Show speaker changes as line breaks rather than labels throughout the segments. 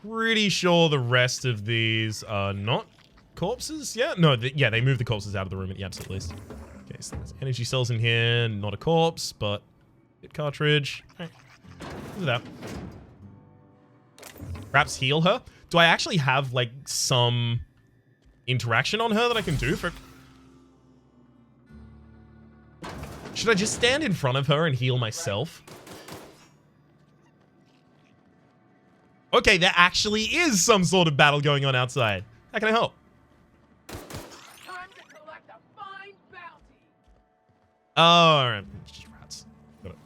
pretty sure the rest of these are not corpses. Yeah, no, yeah, they moved the corpses out of the room at the absolute least. Okay, so there's energy cells in here. Not a corpse, but hit cartridge. All right, look at that. Perhaps heal her. Do I actually have like some interaction on her that I can do for? Should I just stand in front of her and heal myself? Okay, there actually is some sort of battle going on outside. How can I help?
Time to collect a fine bounty.
Oh, alright. Just rats. Got it.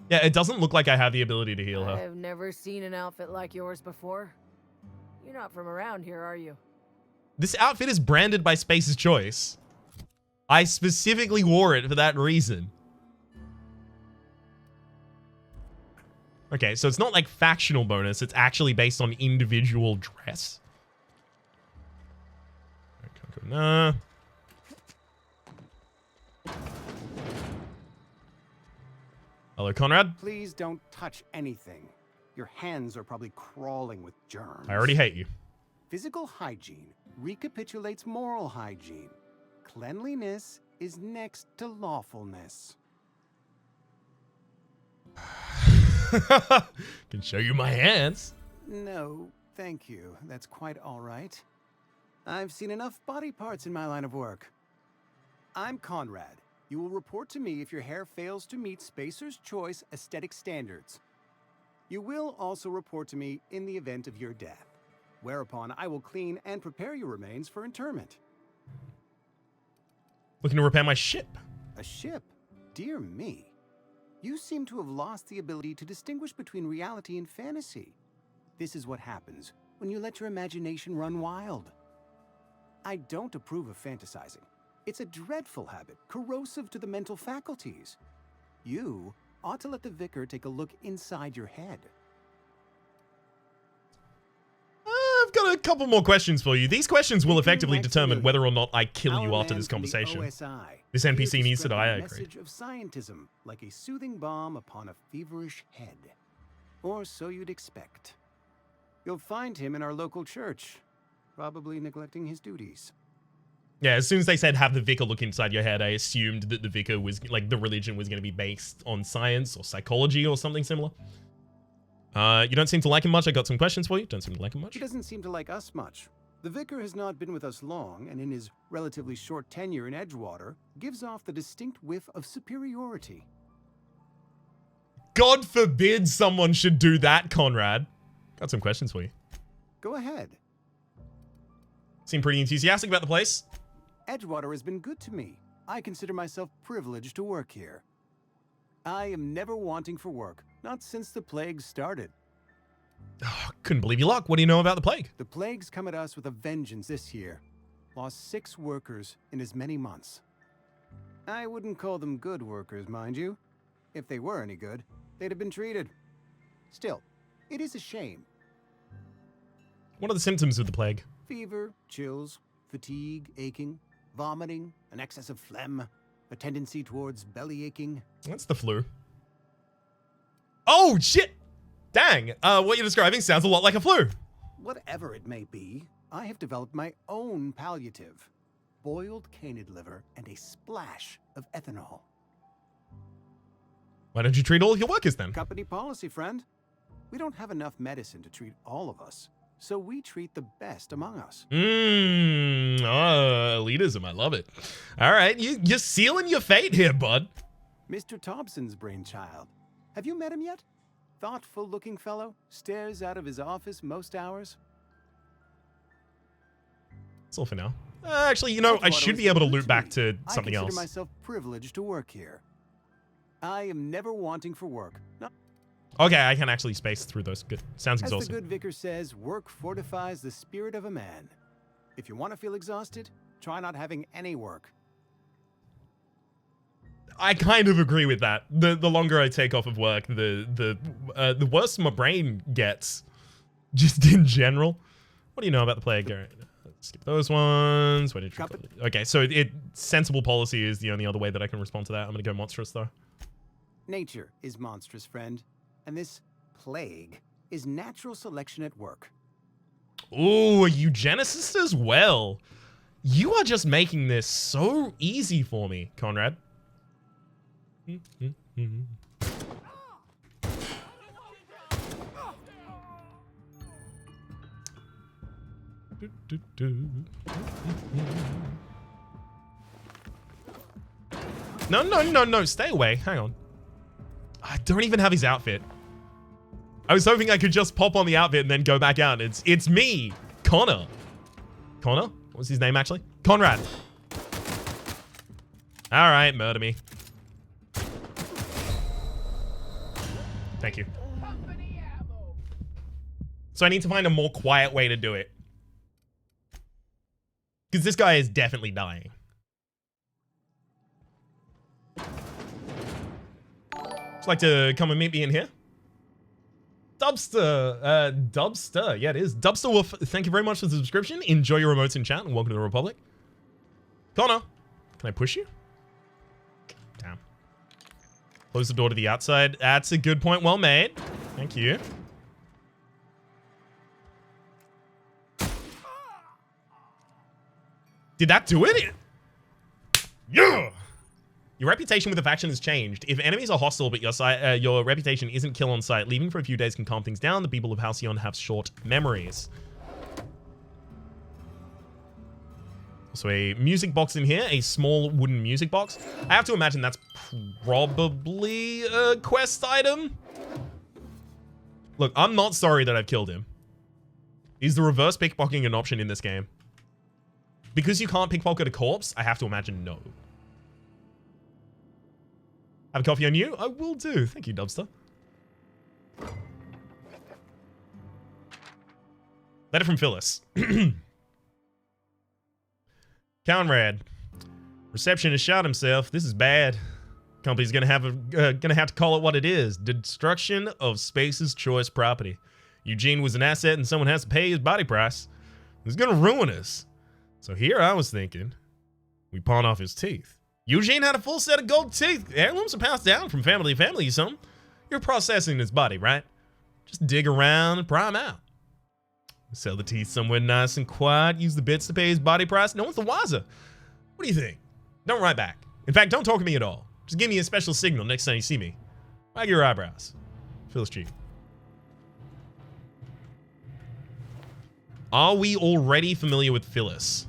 Yeah, it doesn't look like I have the ability to heal her.
I've never seen an outfit like yours before. You're not from around here, are you?
This outfit is branded by Space's Choice. I specifically wore it for that reason. Okay, so it's not like factional bonus, it's actually based on individual dress. Nah. Hello, Conrad.
Please don't touch anything. Your hands are probably crawling with germs.
I already hate you.
Physical hygiene recapitulates moral hygiene. Cleanliness is next to lawfulness.
Can show you my hands.
No, thank you. That's quite all right. I've seen enough body parts in my line of work. I'm Conrad. You will report to me if your hair fails to meet Spacer's Choice aesthetic standards. You will also report to me in the event of your death, whereupon I will clean and prepare your remains for interment.
Looking to repair my ship.
A ship? Dear me. You seem to have lost the ability to distinguish between reality and fantasy. This is what happens when you let your imagination run wild. I don't approve of fantasizing. It's a dreadful habit, corrosive to the mental faculties. You ought to let the Vicar take a look inside your head.
I've got a couple more questions for you. These questions will effectively determine whether or not I kill you after this conversation. This NPC needs to die, I agree.
Message of scientism, like a soothing balm upon a feverish head. Or so you'd expect. You'll find him in our local church, probably neglecting his duties.
Yeah, as soon as they said have the Vicar look inside your head, I assumed that the Vicar was, like, the religion was going to be based on science or psychology or something similar. You don't seem to like him much. I got some questions for you. Don't seem to like him much.
He doesn't seem to like us much. The Vicar has not been with us long, and in his relatively short tenure in Edgewater, gives off the distinct whiff of superiority.
God forbid someone should do that, Conrad. Got some questions for you.
Go ahead.
Seem pretty enthusiastic about the place.
Edgewater has been good to me. I consider myself privileged to work here. I am never wanting for work, not since the plague started.
Oh, couldn't believe your luck. What do you know about the plague?
The plague's come at us with a vengeance this year. Lost 6 workers in as many months. I wouldn't call them good workers, mind you. If they were any good, they'd have been treated. Still, it is a shame.
What are the symptoms of the plague?
Fever, chills, fatigue, aching, vomiting, an excess of phlegm, a tendency towards belly aching.
That's the flu. Oh, shit! Dang, what you're describing sounds a lot like a flu.
Whatever it may be, I have developed my own palliative. Boiled canid liver and a splash of ethanol.
Why don't you treat all of your workers then?
Company policy, friend. We don't have enough medicine to treat all of us, so we treat the best among us.
Elitism, I love it. All right, you're sealing your fate here, bud.
Mr. Thompson's brainchild. Have you met him yet? Thoughtful-looking fellow, stares out of his office most hours.
That's all for now. Actually, you know, I should be able to loop back to something else.
I consider myself privileged to work here. I am never wanting for work. No.
Okay, I can actually space through those. Good. Sounds
As
exhausting.
the good vicar says, work fortifies the spirit of a man. If you want to feel exhausted, try not having any work.
I kind of agree with that. The longer I take off of work, the worse my brain gets, just in general. What do you know about the plague? All right, let's skip those ones. Where did you okay, so sensible policy is the only other way that I can respond to that. I'm gonna go monstrous though.
Nature is monstrous, friend, and this plague is natural selection at work.
Ooh, a eugenicist as well. You are just making this so easy for me, Conrad. No, stay away. Hang on. I don't even have his outfit. I was hoping I could just pop on the outfit and then go back out. It's me, Connor. Connor? What's his name actually? Conrad. All right, murder me. Thank you. So I need to find a more quiet way to do it. Because this guy is definitely dying. Would you like to come and meet me in here? Dubster. Dubster. Yeah, it is. Dubster Wolf, thank you very much for the subscription. Enjoy your remotes in chat and welcome to the Republic. Connor, can I push you? Damn. Close the door to the outside. That's a good point. Well made. Thank you. Did that do it? Yeah! Your reputation with the faction has changed. If enemies are hostile, but your reputation isn't kill on sight, leaving for a few days can calm things down. The people of Halcyon have short memories. Also a music box in here, a small wooden music box. I have to imagine that's probably a quest item. Look, I'm not sorry that I've killed him. Is the reverse pickpocketing an option in this game? Because you can't pickpocket a corpse, I have to imagine no. Have a coffee on you? I will do. Thank you, Dubster. Letter from Phyllis. Conrad. Receptionist shot himself. This is bad. Company's gonna have to call it what it is. Destruction of Space's choice property. Eugene was an asset and someone has to pay his body price. It's gonna ruin us. So here I was thinking, we pawn off his teeth. Eugene had a full set of gold teeth. Heirlooms are passed down from family to family, son. You're processing his body, right? Just dig around and pry him out. Sell the teeth somewhere nice and quiet. Use the bits to pay his body price. No one's the wiser. What do you think? Don't write back. In fact, don't talk to me at all. Just give me a special signal next time you see me. Wag your eyebrows. Phyllis G. Are we already familiar with Phyllis?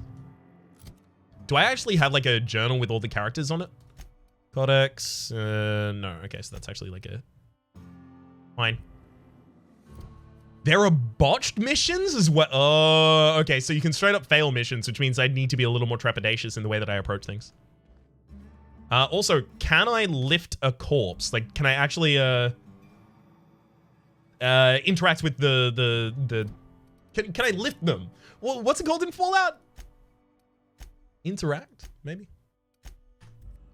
Do I actually have like a journal with all the characters on it? Codex? No. Okay, so that's actually like a... Fine. There are botched missions as well. Oh, okay. So you can straight up fail missions, which means I need to be a little more trepidatious in the way that I approach things. Also, can I lift a corpse? Like, can I actually interact with the Can I lift them? Well, what's it called in Fallout? Interact, maybe?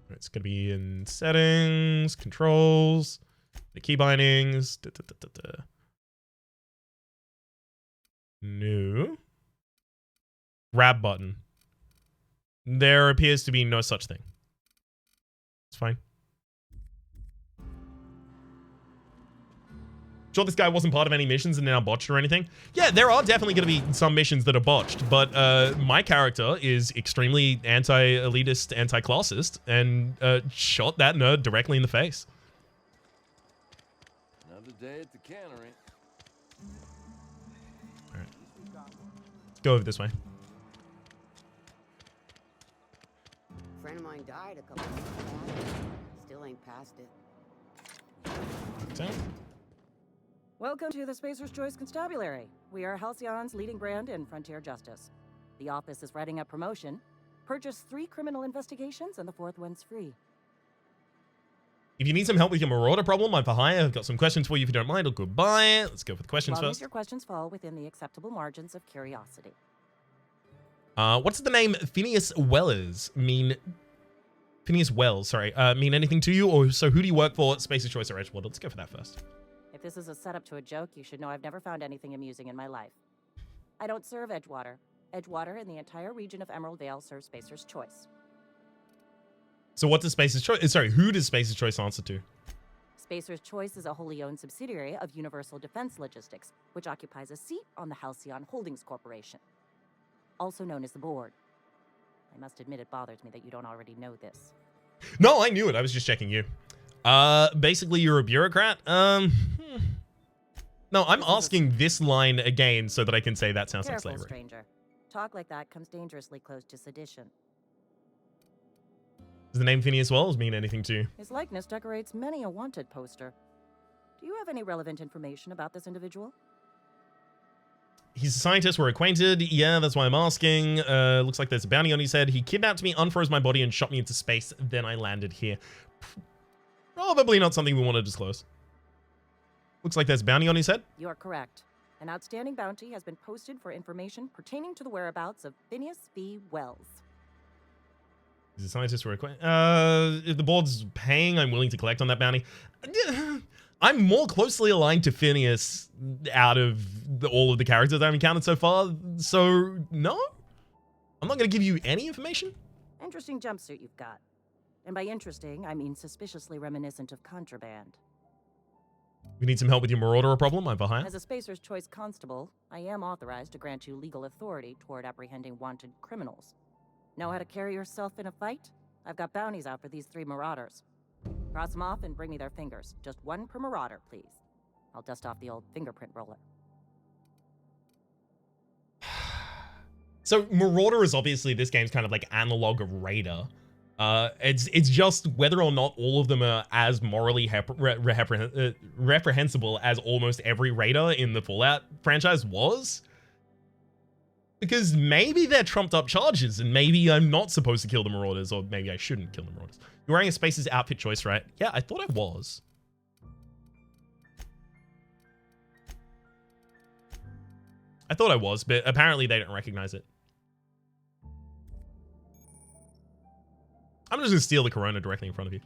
It's gonna be in settings, controls, the key bindings. No. Grab button. There appears to be no such thing. It's fine. Sure, this guy wasn't part of any missions and now botched or anything. Yeah, there are definitely going to be some missions that are botched, but my character is extremely anti-elitist, anti-classist, and shot that nerd directly in the face.
Another day at the Cannery.
All right. Let's go over this way.
A friend of mine died a couple of months back. Still ain't past it.
So,
Welcome to the Spacer's Choice Constabulary. We are Halcyon's leading brand in frontier justice. The office is writing up promotion. Purchase 3 criminal investigations and the 4th one's free.
if you need some help with your marauder problem, I'm for hire. I've got some questions for you if you don't mind. Or goodbye. Let's go for the questions
As long
first.
as your questions fall within the acceptable margins of curiosity.
What's the name Phineas Wellers mean? Phineas Wells, sorry. Mean anything to you? Or so who do you work for? Spacer's Choice or Edgewater? Let's go for that first.
If this is a setup to a joke, you should know I've never found anything amusing in my life. I don't serve Edgewater. Edgewater and the entire region of Emerald Vale serves Spacer's Choice.
So what does Spacer's Choice... Sorry, who does Spacer's Choice answer to?
Spacer's Choice is a wholly owned subsidiary of Universal Defense Logistics, which occupies a seat on the Halcyon Holdings Corporation, also known as the Board. I must admit it bothers me that you don't already know this.
No, I knew it. I was just checking you. Basically, you're a bureaucrat. No, I'm asking this line again so that I can say that sounds like
Careful,
slavery.
stranger. Talk like that comes dangerously close to sedition.
Does the name Phineas Wells mean anything to you?
His likeness decorates many a wanted poster. Do you have any relevant information about this individual?
He's a scientist. We're acquainted. Yeah, that's why I'm asking. Looks like there's a bounty on his head. He kidnapped me, unfroze my body, and shot me into space. Then I landed here. Probably not something we want to disclose. Looks like there's a bounty on his head.
You are correct. An outstanding bounty has been posted for information pertaining to the whereabouts of Phineas V. Wells.
He's a scientist. We're acquainted. If the board's paying, I'm willing to collect on that bounty. I'm more closely aligned to Phineas out of all of the characters I've encountered so far. So, no? I'm not going to give you any information?
Interesting jumpsuit you've got. And by interesting, I mean suspiciously reminiscent of contraband.
We need some help with your marauder problem. I'm behind.
As a Spacer's Choice constable, I am authorized to grant you legal authority toward apprehending wanted criminals. Know how to carry yourself in a fight? I've got bounties out for these 3 marauders. Cross them off and bring me their fingers. Just 1 per marauder, please. I'll dust off the old fingerprint roller.
So Marauder is obviously this game's kind of like analog of Raider. It's just whether or not all of them are as morally reprehensible as almost every Raider in the Fallout franchise was. Because maybe they're trumped up charges, and maybe I'm not supposed to kill the Marauders, or maybe I shouldn't kill the Marauders. You're wearing a Space's outfit choice, right? Yeah, I thought I was. But apparently they don't recognize it. I'm just gonna steal the Corona directly in front of you.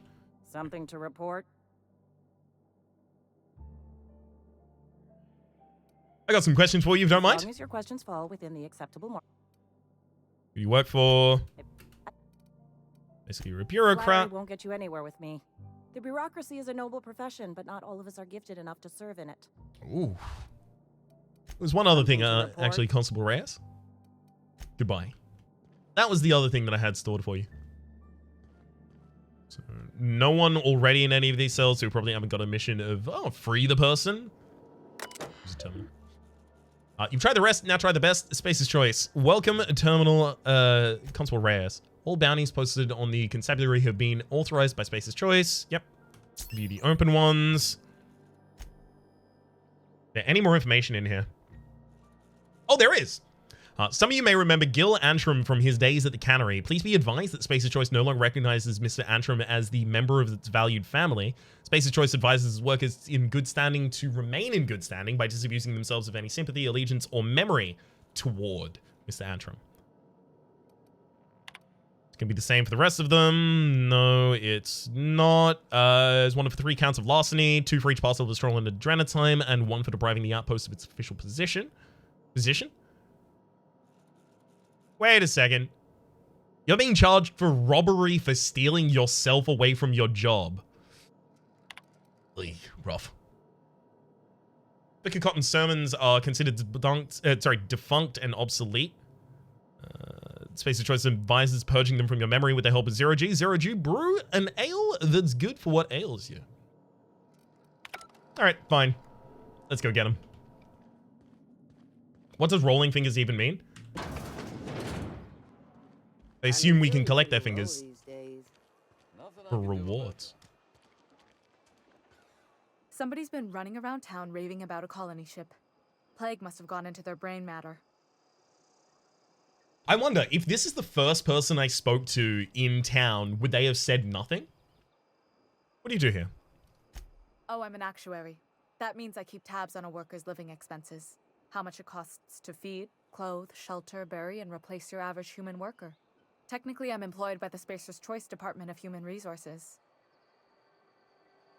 Something to report?
I got some questions for you, if you don't mind.
As long as your questions fall within the acceptable mark.
Who do you work for? Basically, you're a bureaucrat.
Flattery won't get you anywhere with me. The bureaucracy is a noble profession, but not all of us are gifted enough to serve in it.
Ooh. There's one other thing,
Something to report.
actually, Constable Reyes. Goodbye. That was the other thing that I had stored for you. So, no one already in any of these cells who probably haven't got a mission of, oh, free the person. Just tell me. You've tried the rest, now try the best. Space's Choice. Welcome, Terminal Constable Reyes. All bounties posted on the Constabulary have been authorized by Space's Choice. Yep. View the open ones. Is there any more information in here? Oh, there is. Some of you may remember Gil Antrim from his days at the Cannery. Please be advised that Space's Choice no longer recognizes Mr. Antrim as the member of its valued family. Space's Choice advises its workers in good standing to remain in good standing by disabusing themselves of any sympathy, allegiance, or memory toward Mr. Antrim. It's going to be the same for the rest of them. No, it's not. There's 1 for 3 counts of larceny, 2 for each parcel of Astrolin and Adrenatime, and 1 for depriving the outpost of its official position. Wait a second. You're being charged for robbery for stealing yourself away from your job. Rough. Vicar Cotton's sermons are considered defunct and obsolete. Space's Choice advises purging them from your memory with the help of Zero G. Zero G, brew an ale that's good for what ails you. Alright, fine. Let's go get him. What does rolling fingers even mean? They assume we can collect their fingers for rewards.
Somebody's been running around town raving about a colony ship. Plague must have gone into their brain matter.
I wonder, if this is the first person I spoke to in town, would they have said nothing? What do you do here?
Oh, I'm an actuary. That means I keep tabs on a worker's living expenses. How much it costs to feed, clothe, shelter, bury, and replace your average human worker. Technically, I'm employed by the Spacer's Choice Department of Human Resources.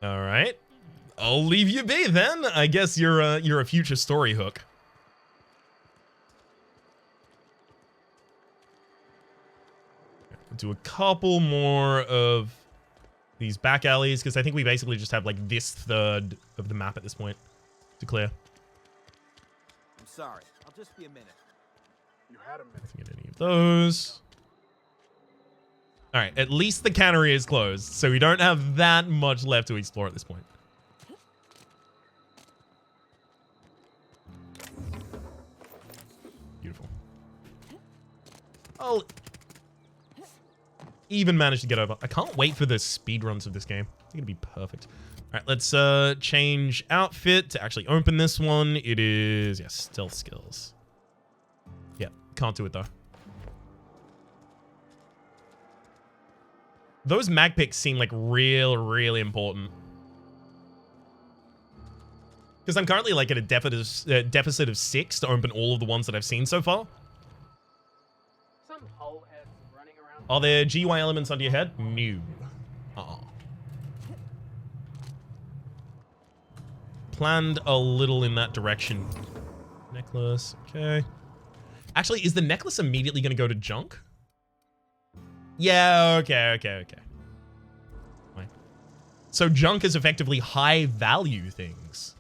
All right. I'll leave you be then. I guess you're a future story hook. Do a couple more of these back alleys, because I think we basically just have like this third of the map at this point to clear.
I'm sorry. I'll just be a minute.
You had a minute.
Get any of those. All right, at least the cannery is closed, so we don't have that much left to explore at this point. Beautiful. I'll even manage to get over. I can't wait for the speedruns of this game. It's gonna be perfect. All right, let's change outfit to actually open this one. It is, yes, stealth skills. Yep, can't do it though. Those mag picks seem like really important. Because I'm currently like at a deficit of 6 to open all of the ones that I've seen so far.
Some hoe heads running around.
Are there GUI elements under your head? No. Planned a little in that direction. Necklace, okay. Actually, is the necklace immediately going to go to junk? Yeah, okay. Fine. So junk is effectively high value things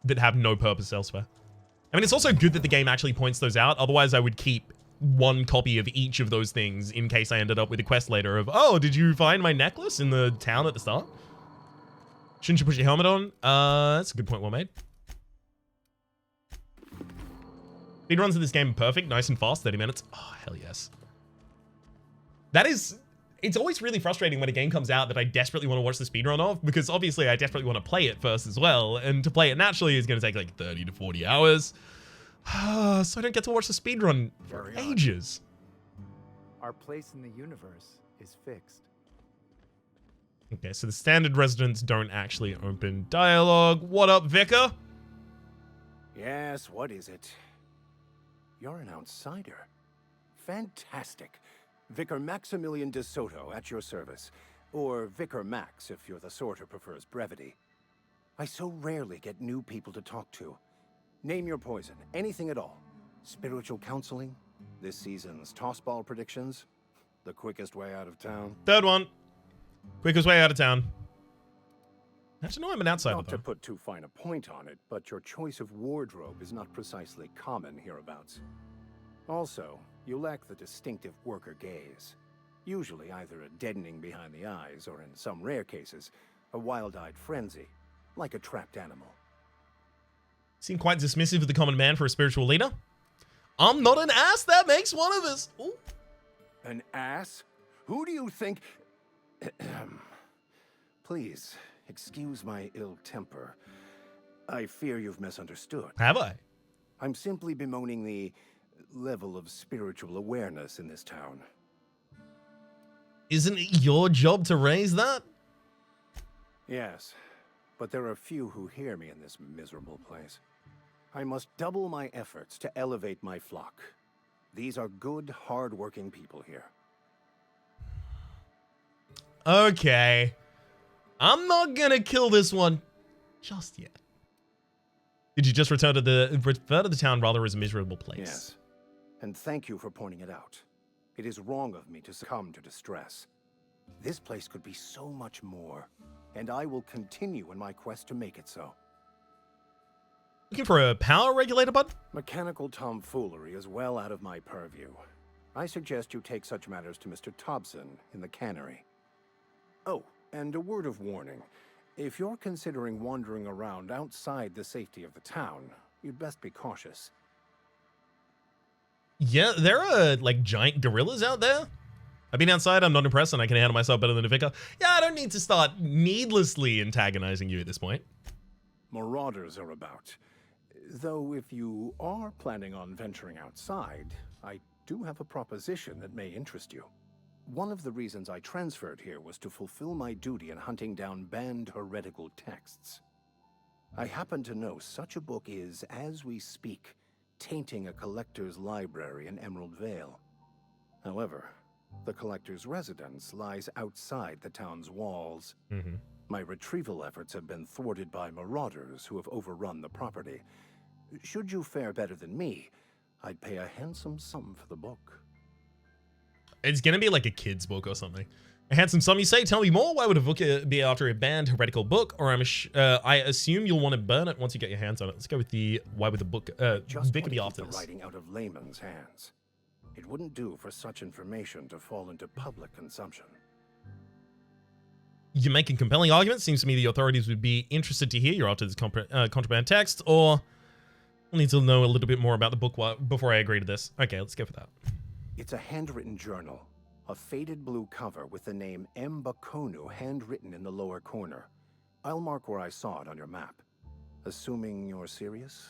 that have no purpose elsewhere. I mean, it's also good that the game actually points those out. Otherwise, I would keep one copy of each of those things in case I ended up with a quest later of, oh, did you find my necklace in the town at the start? Shouldn't you put your helmet on? That's a good point well made. Speedruns of this game are perfect, nice and fast, 30 minutes. Oh, hell yes. That is, it's always really frustrating when a game comes out that I desperately want to watch the speedrun of, because obviously I desperately want to play it first as well, and to play it naturally is going to take like 30 to 40 hours. So I don't get to watch the speedrun for ages.
Our place in the universe is fixed.
Okay, so the standard residents don't actually open dialogue. What up, Vicar?
Yes, what is it? You're an outsider. Fantastic. Vicar Maximilian de Soto at your service. Or Vicar Max if you're the sort who prefers brevity. I so rarely get new people to talk to. Name your poison, anything at all. Spiritual counseling? This season's tossball predictions? The quickest way out of town?
Third one. Quickest way out of town. I have to know I'm an outsider,
Not
though.
to put too fine a point on it, but your choice of wardrobe is not precisely common hereabouts. Also, you lack the distinctive worker gaze. Usually either a deadening behind the eyes, or in some rare cases, a wild-eyed frenzy, like a trapped animal.
Seem quite dismissive of the common man for a spiritual leader. I'm not an ass, that makes one of us. Ooh.
An ass? Who do you think... Please, excuse my ill temper. I fear you've misunderstood.
Have I?
I'm simply bemoaning the level of spiritual awareness in this town.
Isn't it your job to raise that?
Yes, but there are few who hear me in this miserable place. I must double my efforts to elevate my flock. These are good, hard-working people here.
Okay. I'm not gonna kill this one just yet. Did you just refer to the town rather as a miserable place?
Yes, and thank you for pointing it out. It is wrong of me to succumb to distress. This place could be so much more, and I will continue in my quest to make it so.
Looking for a power regulator, bud?
Mechanical tomfoolery is well out of my purview. I suggest you take such matters to Mr. Thompson in the Cannery. Oh, and a word of warning. If you're considering wandering around outside the safety of the town, you'd best be cautious.
Yeah, there are like giant gorillas out there. I've been outside, I'm not impressed, and I can handle myself better than a vicar. Yeah, I don't need to start needlessly antagonizing you at this point.
Marauders are about. Though if you are planning on venturing outside, I do have a proposition that may interest you. One of the reasons I transferred here was to fulfill my duty in hunting down banned heretical texts. I happen to know such a book is, as we speak, tainting a collector's library in Emerald Vale. However, the collector's residence lies outside the town's walls. My retrieval efforts have been thwarted by marauders who have overrun the property. Should you fare better than me, I'd pay a handsome sum for the book.
It's gonna be like a kid's book or something. A handsome sum, you say? Tell me more. Why would a book be after a banned heretical book? Or I assume you'll want to burn it once you get your hands on it. Let's go with the why would the book Vicar be after this?
Writing out of layman's hands. It wouldn't do for such information to fall into public consumption.
You make a compelling argument. Seems to me the authorities would be interested to hear you're after this contraband text, or I need to know a little bit more about the book before I agree to this. Okay, let's go for that.
It's a handwritten journal. A faded blue cover with the name M. Bakonu handwritten in the lower corner. I'll mark where I saw it on your map. Assuming you're serious?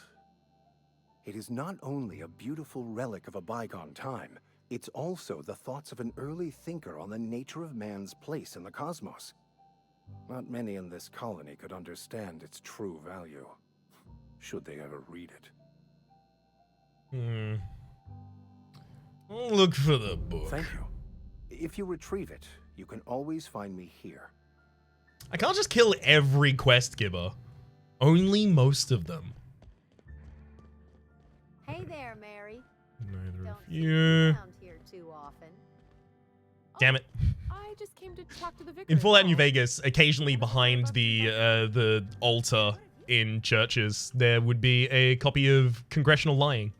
It is not only a beautiful relic of a bygone time, it's also the thoughts of an early thinker on the nature of man's place in the cosmos. Not many in this colony could understand its true value, should they ever read it.
I'll look for the book.
Thank you. If you retrieve it, you can always find me here.
I can't just kill every quest giver. Only most of them.
Hey there, Mary.
Neither of
Don't see
you.
around here too often.
Damn it.
I just came to talk to the vicar.
In Fallout New Vegas, occasionally behind the altar in churches, there would be a copy of Congressional Lying.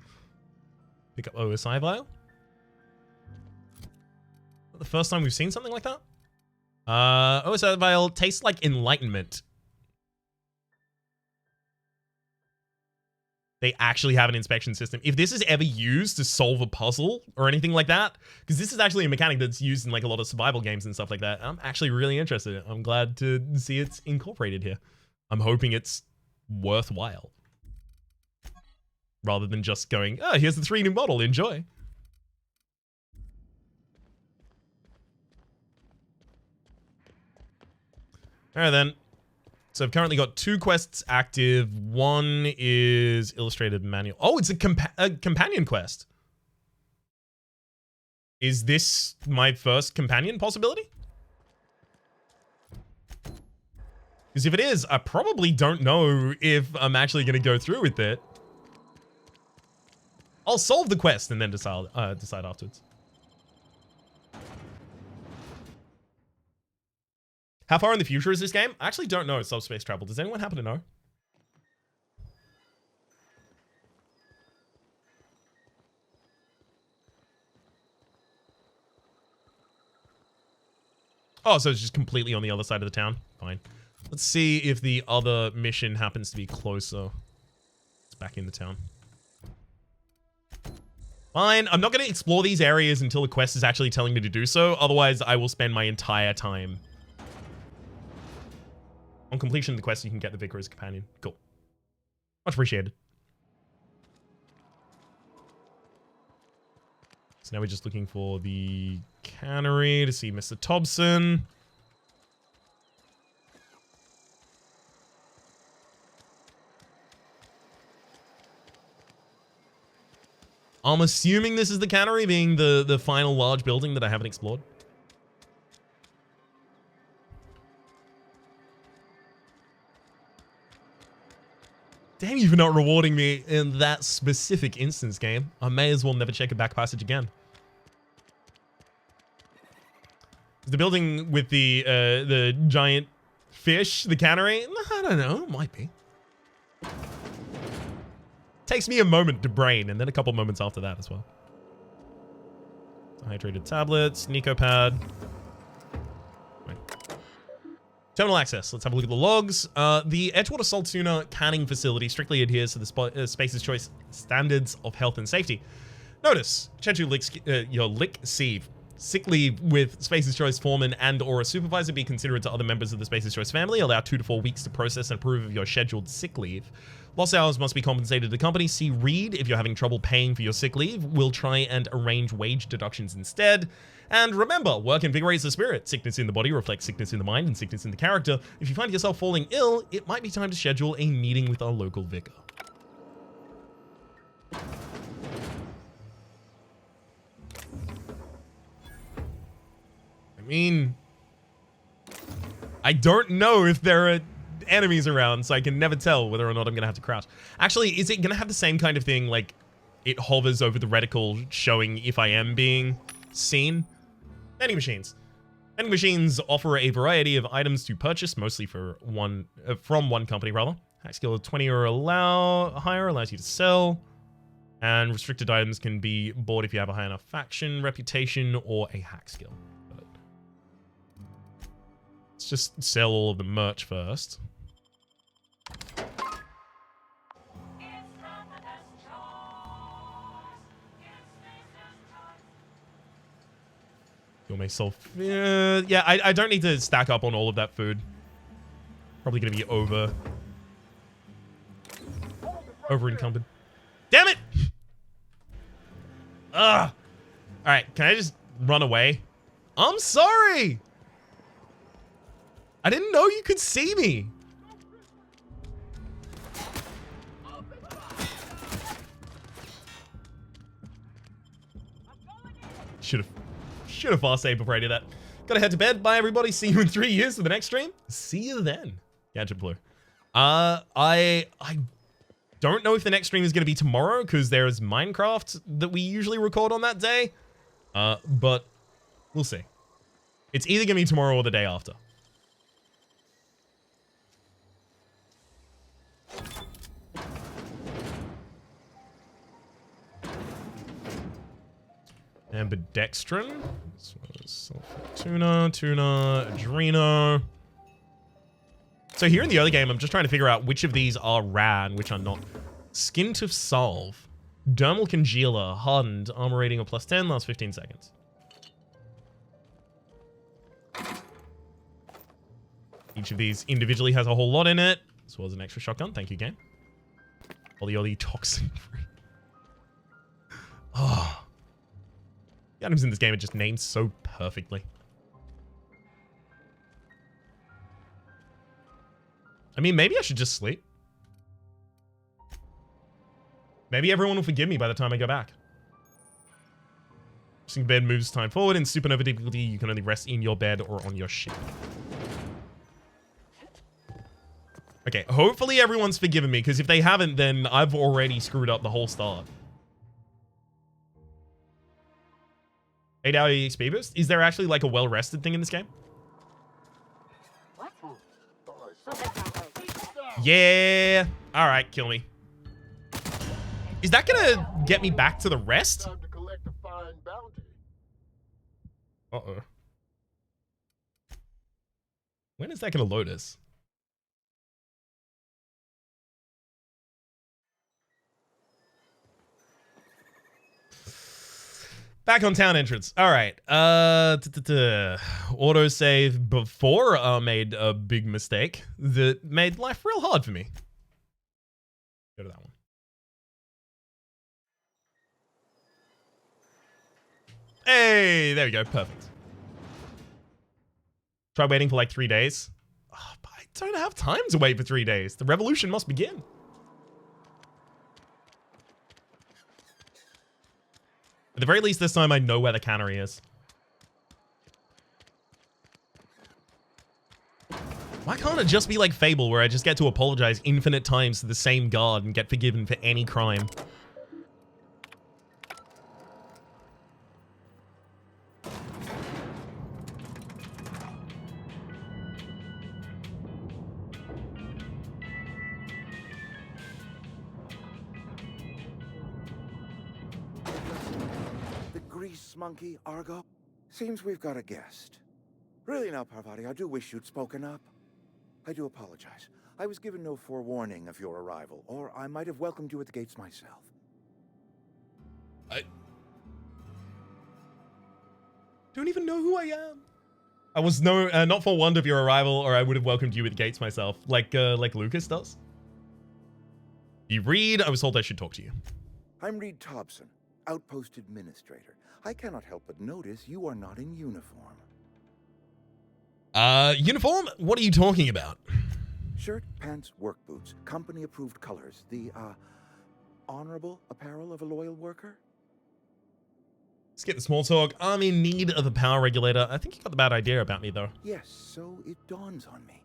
Pick up OSI vial. The first time we've seen something like that? OSI vial tastes like enlightenment. They actually have an inspection system. If this is ever used to solve a puzzle or anything like that, because this is actually a mechanic that's used in like a lot of survival games and stuff like that, I'm actually really interested in it. I'm glad to see it's incorporated here. I'm hoping it's worthwhile. Rather than just going, oh, here's the 3D model, enjoy. Alright then. So I've currently got 2 quests active. One is illustrated manual. Oh, it's a companion quest. Is this my first companion possibility? Because if it is, I probably don't know if I'm actually going to go through with it. I'll solve the quest and then decide afterwards. How far in the future is this game? I actually don't know subspace travel. Does anyone happen to know? Oh, so it's just completely on the other side of the town. Fine. Let's see if the other mission happens to be closer. It's back in the town. Fine. I'm not going to explore these areas until the quest is actually telling me to do so. Otherwise, I will spend my entire time. On completion of the quest, you can get the Vicar as a companion. Cool. Much appreciated. So now we're just looking for the Cannery to see Mr. Thompson. I'm assuming this is the Cannery, being the final large building that I haven't explored. Damn you for not rewarding me in that specific instance, game. I may as well never check a back passage again. The building with the giant fish, the Cannery? I don't know, it might be. Takes me a moment to brain, and then a couple moments after that as well. Hydrated tablets, Nicopad. Terminal access. Let's have a look at the logs. The Edgewater Salt Tuna canning facility strictly adheres to the Space's Choice standards of health and safety. Notice, schedule your sick leave with Space's Choice foreman and or a supervisor be considerate to other members of the Space's Choice family. Allow 2 to 4 weeks to process and approve of your scheduled sick leave. Lost hours must be compensated to the company. See Read if you're having trouble paying for your sick leave. We'll try and arrange wage deductions instead. And remember, work invigorates the spirit. Sickness in the body reflects sickness in the mind and sickness in the character. If you find yourself falling ill, it might be time to schedule a meeting with our local vicar. I mean, I don't know if there are enemies around, so I can never tell whether or not I'm going to have to crouch. Actually, is it going to have the same kind of thing, like it hovers over the reticle showing if I am being seen? Vending machines. Vending machines offer a variety of items to purchase, mostly from one company, rather. Hack skill of 20 or higher allows you to sell. And restricted items can be bought if you have a high enough faction, reputation, or a hack skill. But let's just sell all of the merch first. You may sell. Yeah, I don't need to stack up on all of that food. Probably gonna be over encumbered. Damn it! Ugh. All right, can I just run away? I'm sorry. I didn't know you could see me. Should have fast saved before I did that. Gotta head to bed. Bye, everybody. See you in 3 years for the next stream. See you then. Gadget Blue. I don't know if the next stream is going to be tomorrow because there's Minecraft that we usually record on that day. But we'll see. It's either going to be tomorrow or the day after. Ambidextrin. Tuna, Adreno. So here in the early game, I'm just trying to figure out which of these are rad and which are not. Skin to Salve. Dermal Congealer. Hardened. Armor rating of +10. Last 15 seconds. Each of these individually has a whole lot in it, as well as an extra shotgun. Thank you, game. Oli toxin free. Oh. The items in this game are just named so perfectly. I mean, maybe I should just sleep. Maybe everyone will forgive me by the time I go back. Resting bed moves time forward. In supernova difficulty, you can only rest in your bed or on your ship. Okay, hopefully everyone's forgiven me, because if they haven't, then I've already screwed up the whole start. 8-hour EXP boost? Is there actually like a well-rested thing in this game? Yeah. All right, kill me. Is that gonna get me back to the rest? Uh-oh. When is that gonna load us? Back on town entrance. All right. Autosave before I made a big mistake that made life real hard for me. Go to that one. Hey, there we go. Perfect. Try waiting for like 3 days. Oh, but I don't have time to wait for 3 days. The revolution must begin. At the very least, this time I know where the cannery is. Why can't it just be like Fable, where I just get to apologize infinite times to the same guard and get forgiven for any crime?
Monkey, Argo? Seems we've got a guest. Really now, Parvati, I do wish you'd spoken up. I do apologize. I was given no forewarning of your arrival, or I might have welcomed you at the gates myself.
I don't even know who I am. I was not forewarned of your arrival, or I would have welcomed you at the gates myself, like Lucas does. You Reed, I was told I should talk to you.
I'm Reed Thompson, Outpost Administrator. I cannot help but notice you are not in uniform.
Uniform? What are you talking about?
Shirt, pants, work boots, company-approved colors. The, honorable apparel of a loyal worker?
Let's get the small talk. I'm in need of a power regulator. I think you got the bad idea about me, though.
Yes, so it dawns on me.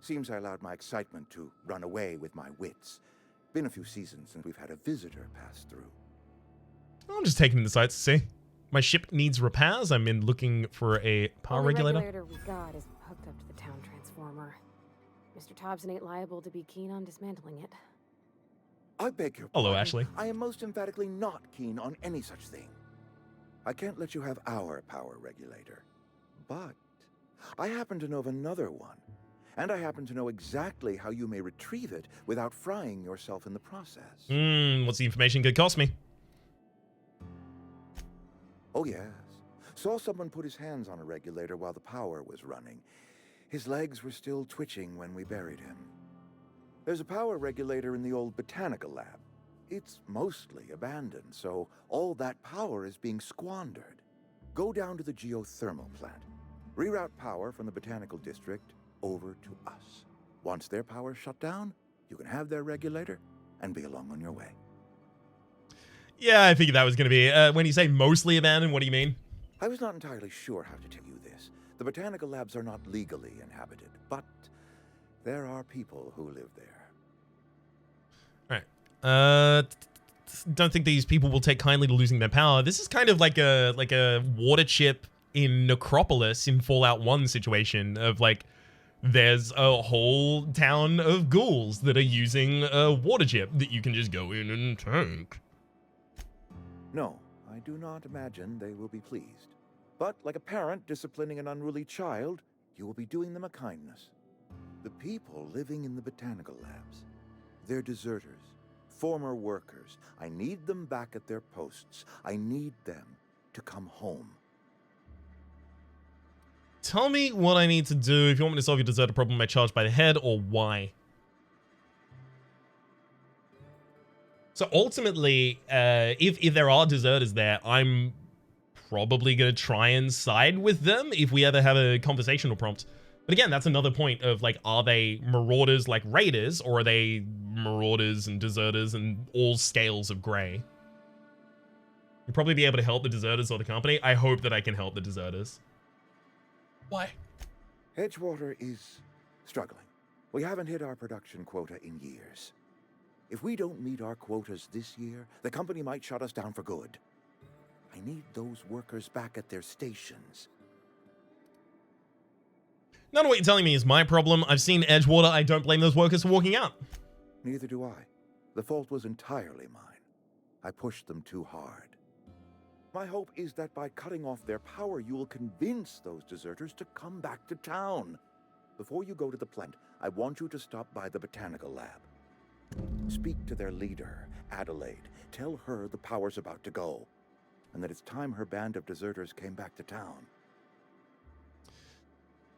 Seems I allowed my excitement to run away with my wits. Been a few seasons since we've had a visitor pass through.
I'm just taking the sights to see. My ship needs repairs. I'm in looking for a power
Only
regulator.
we got is hooked up to the town transformer. Mr. Thompson ain't liable to be keen on dismantling it.
I beg your
Hello,
pardon.
Ashley.
I am most emphatically not keen on any such thing. I can't let you have our power regulator. But I happen to know of another one. And I happen to know exactly how you may retrieve it without frying yourself in the process.
What's the information could cost me?
Oh, yes. Saw someone put his hands on a regulator while the power was running. His legs were still twitching when we buried him. There's a power regulator in the old botanical lab. It's mostly abandoned, so all that power is being squandered. Go down to the geothermal plant. Reroute power from the botanical district over to us. Once their power's shut down, you can have their regulator and be along on your way.
Yeah, I figured that was going to be. When you say mostly abandoned, what do you mean?
I was not entirely sure how to tell you this. The botanical labs are not legally inhabited, but there are people who live there.
All right. Don't think these people will take kindly to losing their power. This is kind of like a water chip in Necropolis in Fallout 1 situation of like, there's a whole town of ghouls that are using a water chip that you can just go in and take.
No, I do not imagine they will be pleased. But like a parent disciplining an unruly child, you will be doing them a kindness. The people living in the botanical labs, they're deserters, former workers. I need them back at their posts. I need them to come home.
Tell me what I need to do if you want me to solve your deserter problem by charge by the head, or why. So ultimately, if there are deserters there, I'm probably going to try and side with them if we ever have a conversational prompt. But again, that's another point of like, are they marauders like raiders, or are they marauders and deserters and all scales of grey? You'll probably be able to help the deserters or the company. I hope that I can help the deserters. Why?
Edgewater is struggling. We haven't hit our production quota in years. If we don't meet our quotas this year, the company might shut us down for good. I need those workers back at their stations.
None of what you're telling me is my problem. I've seen Edgewater. I don't blame those workers for walking out.
Neither do I. The fault was entirely mine. I pushed them too hard. My hope is that by cutting off their power, you will convince those deserters to come back to town. Before you go to the plant, I want you to stop by the botanical lab. Speak to their leader, Adelaide. Tell her the power's about to go, and that it's time her band of deserters came back to town.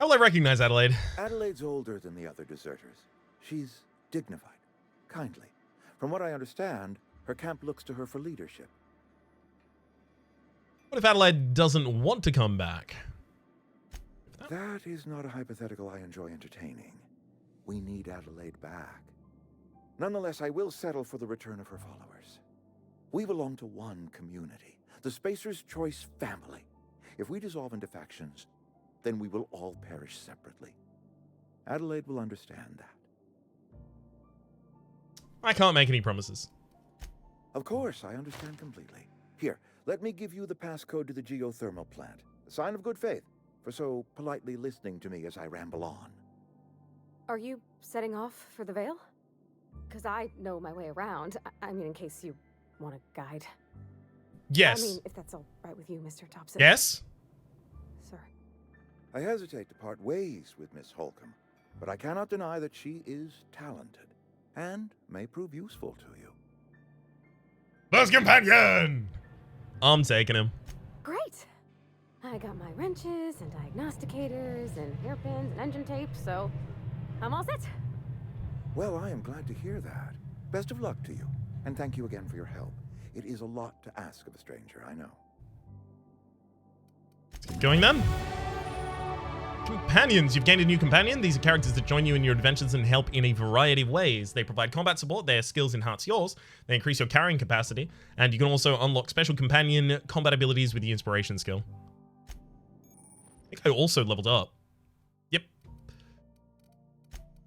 How will I recognize Adelaide?
Adelaide's older than the other deserters. She's dignified, kindly. From what I understand, her camp looks to her for leadership.
What if Adelaide doesn't want to come back?
That is not a hypothetical I enjoy entertaining. We need Adelaide back. Nonetheless, I will settle for the return of her followers. We belong to one community, the Spacer's Choice family. If we dissolve into factions, then we will all perish separately. Adelaide will understand that.
I can't make any promises.
Of course, I understand completely. Here, let me give you the passcode to the geothermal plant. A sign of good faith for so politely listening to me as I ramble on.
Are you setting off for the Vale? Because I know my way around. I mean, in case you want a guide.
Yes.
I mean, if that's all right with you, Mr. Thompson.
Yes?
Sir.
I hesitate to part ways with Miss Holcomb, but I cannot deny that she is talented and may prove useful to you.
First companion! I'm taking him.
Great. I got my wrenches and diagnosticators and hairpins and engine tape, so I'm all set.
Well, I am glad to hear that. Best of luck to you, and thank you again for your help. It is a lot to ask of a stranger, I know.
Let's keep going then. Companions. You've gained a new companion. These are characters that join you in your adventures and help in a variety of ways. They provide combat support, their skills enhance yours, they increase your carrying capacity, and you can also unlock special companion combat abilities with the inspiration skill. I think I also leveled up. Yep.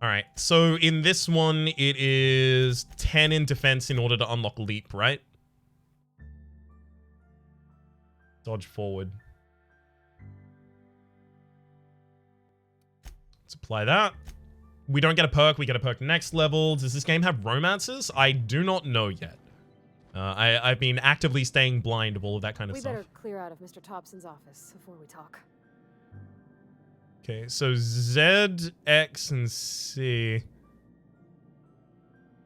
Alright, so in this one, it is 10 in defense in order to unlock leap, right? Dodge forward. Let's apply that. We don't get a perk. We get a perk next level. Does this game have romances? I do not know yet. I've been actively staying blind of all of that kind of stuff.
We better clear out of Mr. Thompson's office before we talk.
Okay, so Z, X, and C.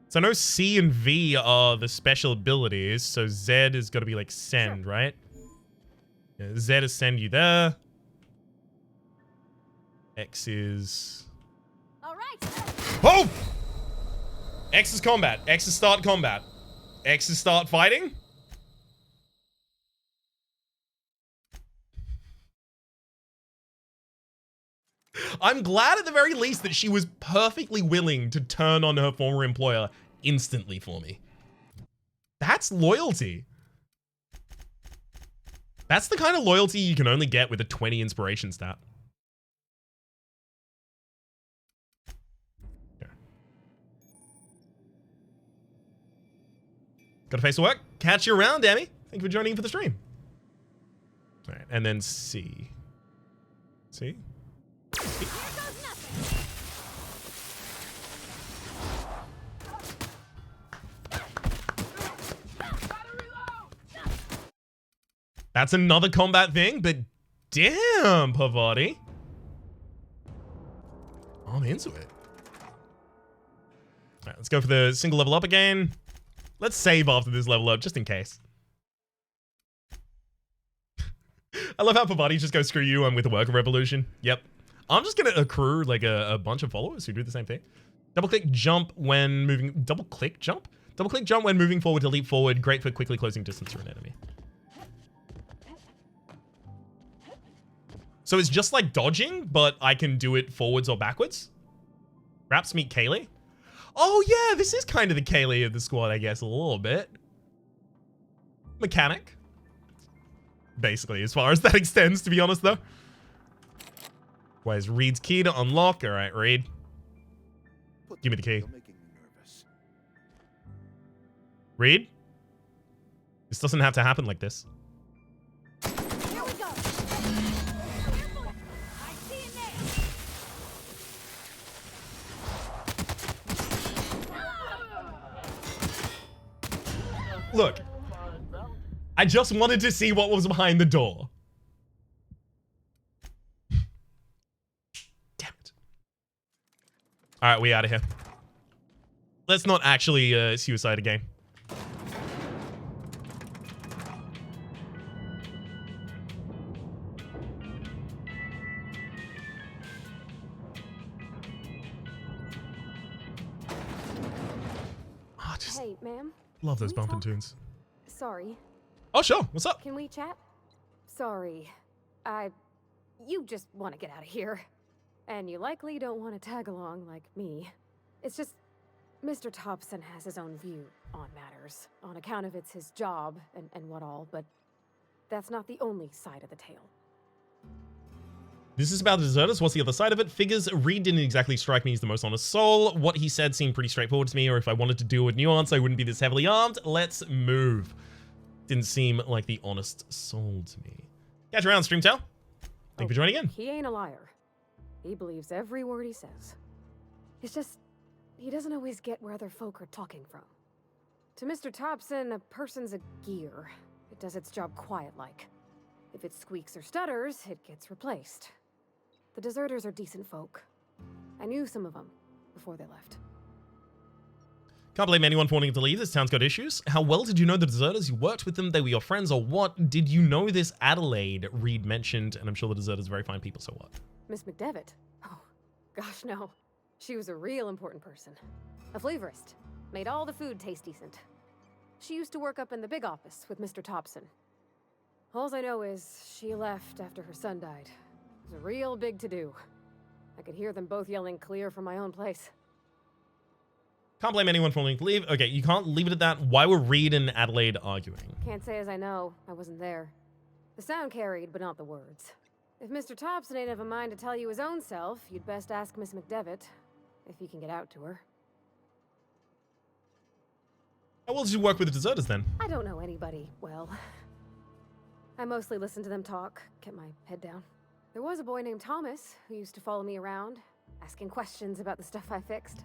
So I know C and V are the special abilities, so Z is got to be like send, sure. Right? Yeah, Z is send you there. X is... Oh! X is combat. X is start combat. X is start fighting. I'm glad at the very least that she was perfectly willing to turn on her former employer instantly for me. That's loyalty. That's the kind of loyalty you can only get with a 20 inspiration stat. Got a face to work. Catch you around, Demi. Thank you for joining in for the stream. All right, and then C. C? C? That's another combat thing, but damn, Parvati. I'm into it. All right, let's go for the single level up again. Let's save after this level up, just in case. I love how Parvati just goes, screw you, I'm with the worker revolution. Yep. I'm just going to accrue like a bunch of followers who do the same thing. Double-click jump when moving... Double-click jump? Double-click jump when moving forward to leap forward. Great for quickly closing distance to an enemy. So it's just like dodging, but I can do it forwards or backwards. Raps meet Kaylee. Oh yeah, this is kind of the Kaylee of the squad, I guess, a little bit. Mechanic. Basically, as far as that extends, to be honest, though. Why is Reed's key to unlock? All right, Reed. Give me the key. Reed? This doesn't have to happen like this.
Here we go. I see it there.
Look. I just wanted to see what was behind the door. Damn it. All right, we out of here. Let's not actually suicide again. Oh, just
hey, ma'am.
Love those bumping tunes.
Sorry.
Oh, sure. What's up?
Can we chat? Sorry. You just want to get out of here. And you likely don't want to tag along like me. It's just, Mr. Thompson has his own view on matters, on account of it's his job and what all, but that's not the only side of the tale.
This is about the deserters. What's the other side of it? Figures Reed didn't exactly strike me as the most honest soul. What he said seemed pretty straightforward to me, or if I wanted to deal with nuance, I wouldn't be this heavily armed. Let's move. Didn't seem like the honest soul to me. Catch you around, Streamtail. Thank you for joining in.
He ain't a liar. He believes every word he says. It's just, he doesn't always get where other folk are talking from. To Mr. Thompson, a person's a gear. It does its job quiet-like. If it squeaks or stutters, it gets replaced. The deserters are decent folk. I knew some of them before they left.
Can't blame anyone for wanting to leave. This town's got issues. How well did you know the deserters? You worked with them, they were your friends, or what? Did you know this Adelaide? Reed mentioned, and I'm sure the deserters are very fine people, so what?
Miss McDevitt? Oh, gosh, no. She was a real important person. A flavorist. Made all the food taste decent. She used to work up in the big office with Mr. Thompson. All I know is she left after her son died. It was a real big to-do. I could hear them both yelling clear from my own place.
Can't blame anyone for wanting to leave. Okay, you can't leave it at that. Why were Reed and Adelaide arguing?
Can't say as I know. I wasn't there. The sound carried, but not the words. If Mr. Thompson ain't of a mind to tell you his own self, you'd best ask Miss McDevitt, if you can get out to her.
How well did you work with the deserters then?
I don't know anybody well. I mostly listen to them talk, kept my head down. There was a boy named Thomas who used to follow me around, asking questions about the stuff I fixed.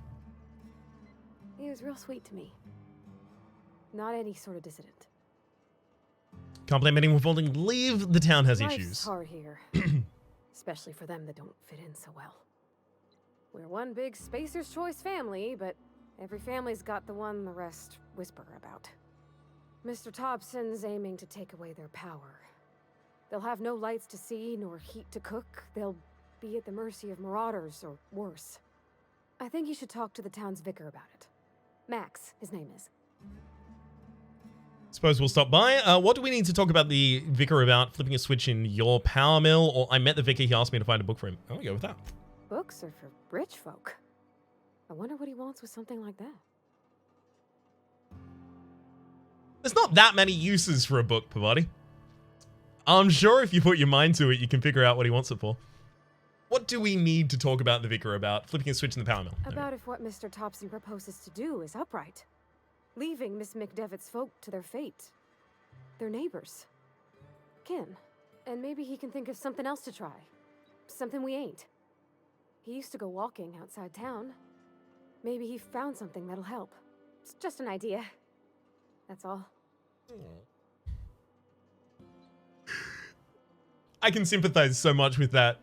He was real sweet to me. Not any sort of dissident.
Can't blame anyone for wanting to leave. The town has
Life's
issues.
hard here. Especially for them that don't fit in so well. We're one big Spacer's Choice family, but every family's got the one the rest whisper about. Mr. Thompson's aiming to take away their power. They'll have no lights to see, nor heat to cook. They'll be at the mercy of marauders, or worse. I think you should talk to the town's vicar about it. Max, his name is.
Suppose we'll stop by. What do we need to talk about the vicar about? Flipping a switch in your power mill? Or I met the vicar, he asked me to find a book for him. I'll go with that.
Books are for rich folk. I wonder what he wants with something like that.
There's not that many uses for a book, Parvati. I'm sure if you put your mind to it, you can figure out what he wants it for. What do we need to talk about the vicar about? Flipping a switch in the power mill.
About if what Mr. Thompson proposes to do is upright. Leaving Miss McDevitt's folk to their fate. Their neighbors. Kin. And maybe he can think of something else to try. Something we ain't. He used to go walking outside town. Maybe he found something that'll help. It's just an idea. That's all.
I can sympathize so much with that.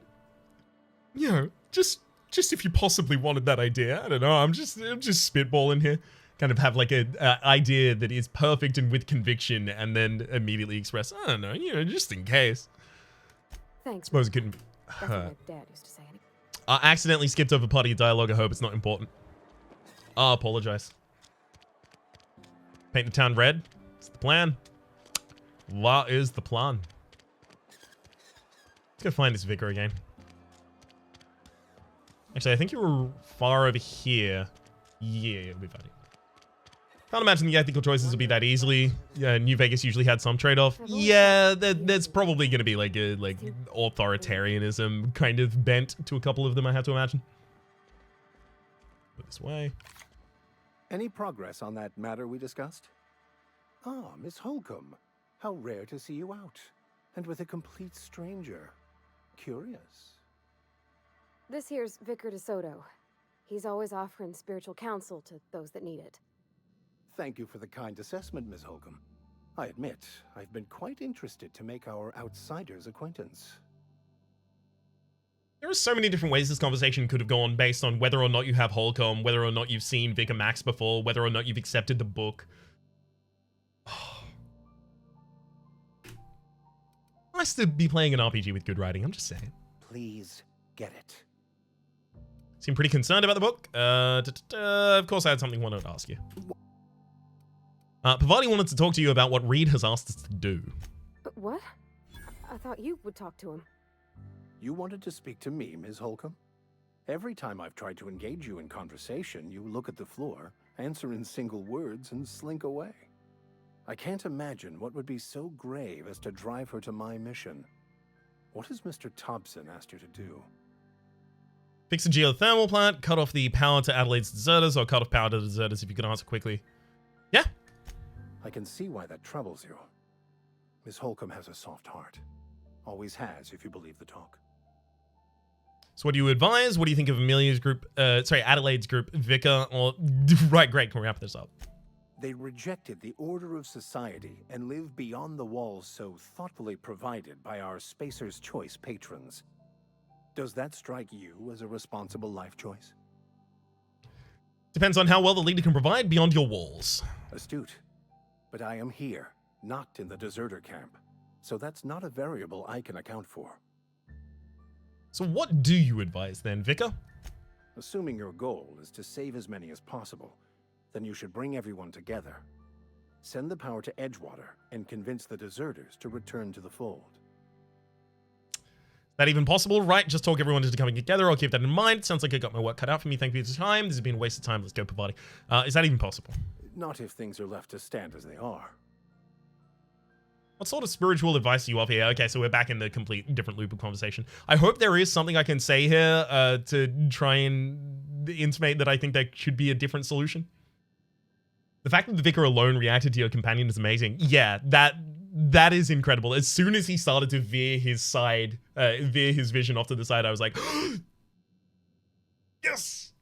You know, just if you possibly wanted that idea. I don't know. I'm just spitballing here. Kind of have like a idea that is perfect and with conviction, and then immediately express. I don't know. You know, just in case.
Thanks.
Suppose it couldn't.
That's what my dad used to say.
I accidentally skipped over part of your dialogue. I hope it's not important. I apologize. Paint the town red. That's the plan. What is the plan? Let's go find this vicar again. Actually, I think you were far over here. Yeah, it'll be fine. Can't imagine the ethical choices will be that easily. Yeah, New Vegas usually had some trade-off. Yeah, there's probably going to be like a authoritarianism kind of bent to a couple of them, I have to imagine. Go this way.
Any progress on that matter we discussed? Ah, Miss Holcomb. How rare to see you out. And with a complete stranger. Curious.
This here's Vicar DeSoto. He's always offering spiritual counsel to those that need it.
Thank you for the kind assessment, Miss Holcomb. I admit, I've been quite interested to make our outsider's acquaintance.
There are so many different ways this conversation could have gone based on whether or not you have Holcomb, whether or not you've seen Vicar Max before, whether or not you've accepted the book. Nice to be playing an RPG with good writing, I'm just saying.
Please get it.
Seem pretty concerned about the book. Of course I had something I wanted to ask you. Parvati wanted to talk to you about what Reed has asked us to do.
What? I thought you would talk to him.
You wanted to speak to me, Ms. Holcomb? Every time I've tried to engage you in conversation, you look at the floor, answer in single words, and slink away. I can't imagine what would be so grave as to drive her to my mission. What has Mr. Thompson asked you to do?
Fix a geothermal plant, cut off the power to Adelaide's deserters, or cut off power to deserters if you can answer quickly. Yeah.
I can see why that troubles you. Miss Holcomb has a soft heart. Always has, if you believe the talk.
So what do you advise? What do you think of Amelia's group, Adelaide's group, Vicar, or... Right, great, can we wrap this up?
They rejected the order of society and live beyond the walls so thoughtfully provided by our Spacer's Choice patrons. Does that strike you as a responsible life choice?
Depends on how well the leader can provide beyond your walls.
Astute. But I am here, not in the deserter camp. So that's not a variable I can account for.
So what do you advise then, Vicar?
Assuming your goal is to save as many as possible, then you should bring everyone together. Send the power to Edgewater and convince the deserters to return to the fold.
Is that even possible? Right, just talk everyone into coming together. I'll keep that in mind. Sounds like I got my work cut out for me. Thank you for your time. This has been a waste of time. Let's go, Parvati. Is that even possible?
Not if things are left to stand as they are.
What sort of spiritual advice do you offer here? Okay, so we're back in the complete different loop of conversation. I hope there is something I can say here to try and intimate that I think there should be a different solution. The fact that the vicar alone reacted to your companion is amazing. Yeah, That is incredible. As soon as he started to veer his vision off to the side, I was like, yes!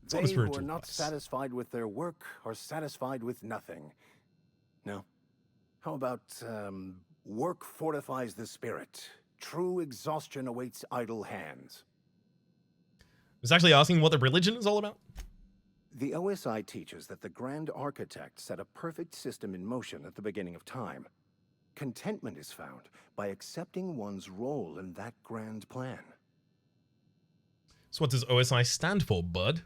They who are not satisfied with their work are satisfied with nothing. No? How about, work fortifies the spirit. True exhaustion awaits idle hands.
I was actually asking what the religion is all about.
The OSI teaches that the Grand Architect set a perfect system in motion at the beginning of time. Contentment is found by accepting one's role in that grand plan.
So what does OSI stand for, bud?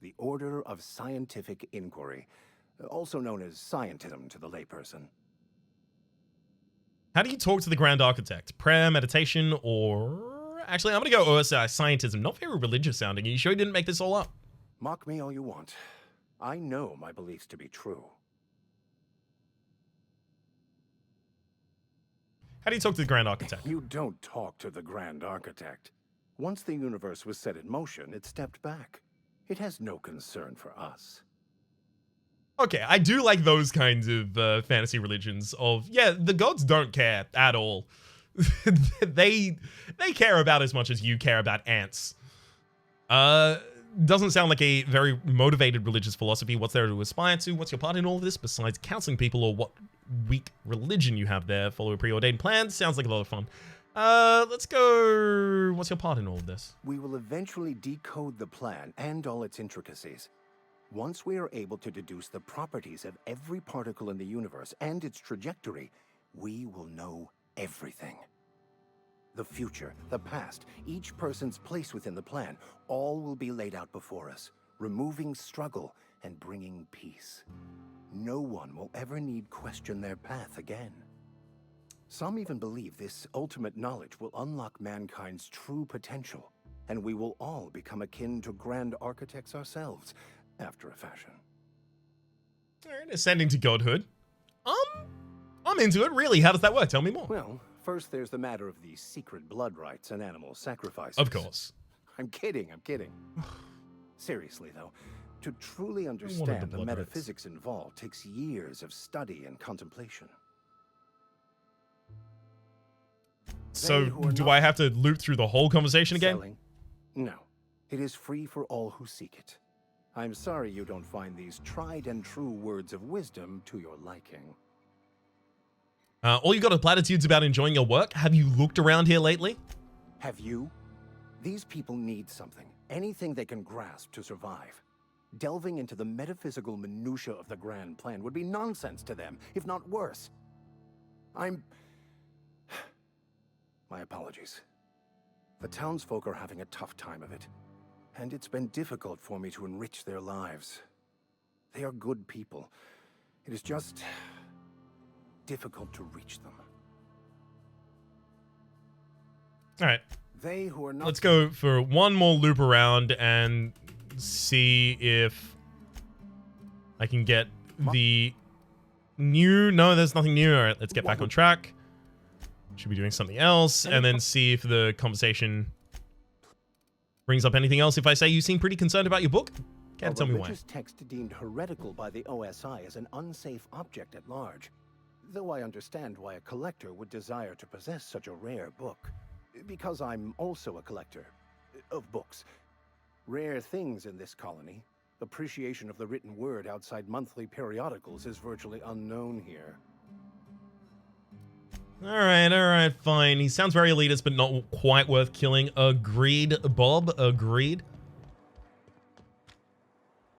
The Order of Scientific Inquiry, also known as scientism to the layperson.
How do you talk to the Grand Architect? Prayer, meditation, or... Actually, I'm going to go OSI scientism. Not very religious sounding. Are you sure you didn't make this all up?
Mock me all you want. I know my beliefs to be true.
How do you talk to the Grand Architect?
You don't talk to the Grand Architect. Once the universe was set in motion, it stepped back. It has no concern for us.
Okay, I do like those kinds of fantasy religions of, yeah, the gods don't care at all. they care about as much as you care about ants. Doesn't sound like a very motivated religious philosophy. What's there to aspire to? What's your part in all of this besides counseling people, or what weak religion you have there? Follow a preordained plan? Sounds like a lot of fun. Let's go... What's your part in all of this?
We will eventually decode the plan and all its intricacies. Once we are able to deduce the properties of every particle in the universe and its trajectory, we will know everything. The future, the past, each person's place within the plan, all will be laid out before us, removing struggle and bringing peace. No one will ever need question their path again. Some even believe this ultimate knowledge will unlock mankind's true potential, and we will all become akin to grand architects ourselves, after a fashion.
Alright, ascending to godhood. I'm into it, really. How does that work? Tell me more.
Well, first there's the matter of the secret blood rites and animal sacrifices.
Of course.
I'm kidding. Seriously, though, to truly understand the metaphysics involved takes years of study and contemplation.
So, do I have to loop through the whole conversation again?
Selling? No. It is free for all who seek it. I'm sorry you don't find these tried and true words of wisdom to your liking.
All you got are platitudes about enjoying your work? Have you looked around here lately?
Have you? These people need something. Anything they can grasp to survive. Delving into the metaphysical minutiae of the grand plan would be nonsense to them, if not worse. My apologies. The townsfolk are having a tough time of it, and it's been difficult for me to enrich their lives. They are good people. It is just difficult to reach them.
All right.
They who are not...
Let's go for one more loop around and see if I can get the new... No, there's nothing new. All right, let's get back on track. Should be doing something else, and then see if the conversation brings up anything else. If I say you seem pretty concerned about your book, can't tell me why.
A religious text deemed heretical by the OSI is an unsafe object at large. Though I understand why a collector would desire to possess such a rare book. Because I'm also a collector of books. Rare things in this colony. Appreciation of the written word outside monthly periodicals is virtually unknown here.
Alright, fine. He sounds very elitist, but not quite worth killing. Agreed, Bob. Agreed.